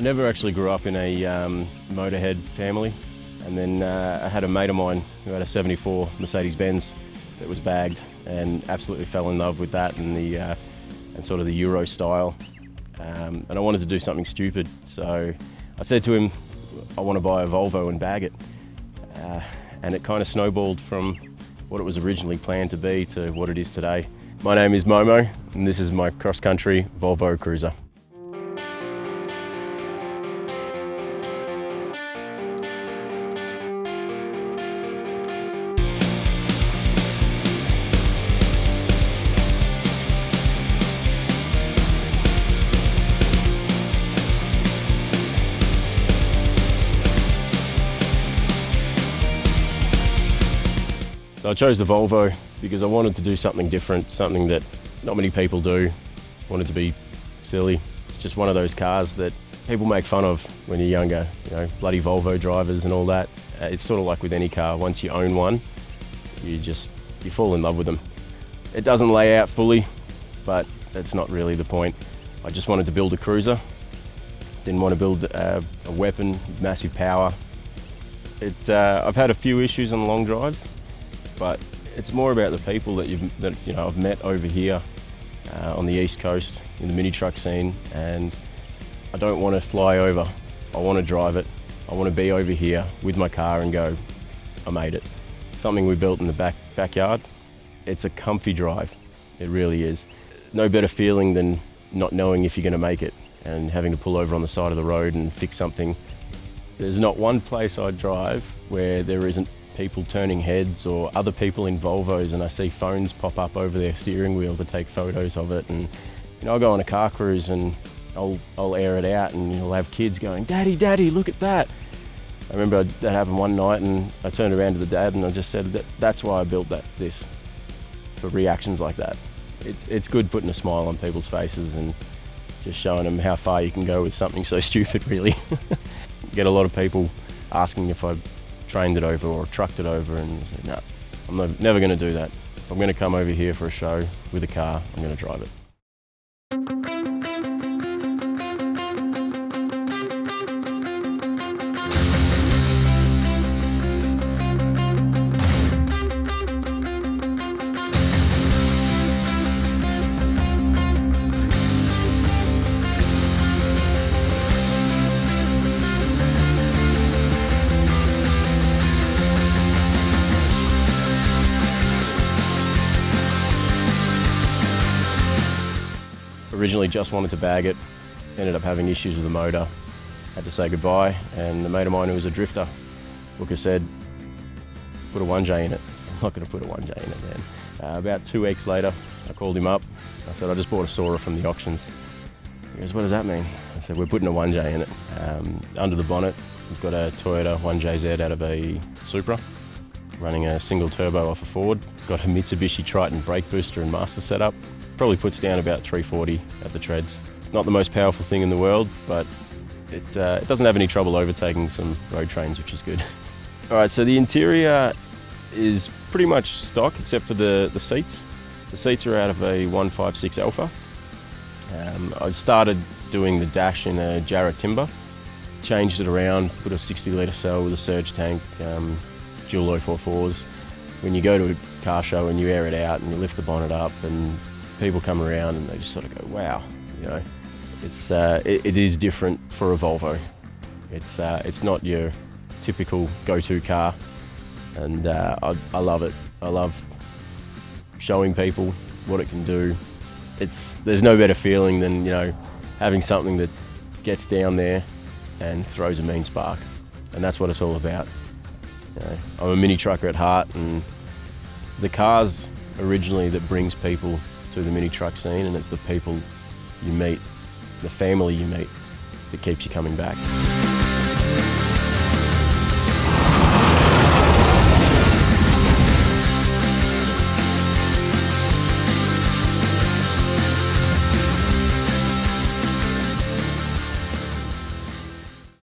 never actually grew up in a motorhead family, and then I had a mate of mine who had a '74 Mercedes-Benz that was bagged, and absolutely fell in love with that and and sort of the Euro style. And I wanted to do something stupid, so I said to him, I want to buy a Volvo and bag it. And it kind of snowballed from what it was originally planned to be to what it is today. My name is Momo, and this is my cross-country Volvo cruiser. So I chose the Volvo because I wanted to do something different, something that not many people do. I wanted to be silly. It's just one of those cars that people make fun of when you're younger, you know, bloody Volvo drivers and all that. It's sort of like with any car, once you own one, you fall in love with them. It doesn't lay out fully, but that's not really the point. I just wanted to build a cruiser. Didn't want to build a weapon, massive power. I've had a few issues on long drives, but it's more about the people that I've met over here on the East Coast in the mini truck scene, and I don't want to fly over. I want to drive it. I want to be over here with my car and go, I made it. Something we built in the backyard. It's a comfy drive. It really is. No better feeling than not knowing if you're going to make it and having to pull over on the side of the road and fix something. There's not one place I drive where there isn't people turning heads or other people in Volvos, and I see phones pop up over their steering wheel to take photos of it. And I'll go on a car cruise and I'll air it out, and you'll have kids going, "Daddy, Daddy, look at that." I remember that happened one night, and I turned around to the dad and I just said, that's why I built this, for reactions like that. It's good putting a smile on people's faces and just showing them how far you can go with something so stupid, really. Get a lot of people asking if I trained it over or trucked it over, and I said, no, I'm never going to do that. If I'm going to come over here for a show with a car, I'm going to drive it. Originally just wanted to bag it, ended up having issues with the motor, had to say goodbye, and a mate of mine who was a drifter, Booker, said, put a 1J in it. I'm not going to put a 1J in it, man. About 2 weeks later, I called him up. I said, I just bought a Sora from the auctions. He goes, what does that mean? I said, we're putting a 1J in it. Under the bonnet, we've got a Toyota 1JZ out of a Supra, running a single turbo off a Ford. Got a Mitsubishi Triton brake booster and master setup. Probably puts down about 340 at the treads. Not the most powerful thing in the world, but it doesn't have any trouble overtaking some road trains, which is good. All right, so the interior is pretty much stock except for the seats. The seats are out of a 156 Alpha. I started doing the dash in a Jarrah timber, changed it around, put a 60-litre cell with a surge tank, dual 044s. When you go to a car show and you air it out and you lift the bonnet up, and people come around and they just sort of go, wow, you know, it is different for a Volvo. It's not your typical go-to car, and I love it. I love showing people what it can do. There's no better feeling than, you know, having something that gets down there and throws a mean spark, and that's what it's all about. You know, I'm a mini trucker at heart, and the cars originally that brings people to the mini truck scene, and it's the people you meet, the family you meet, that keeps you coming back.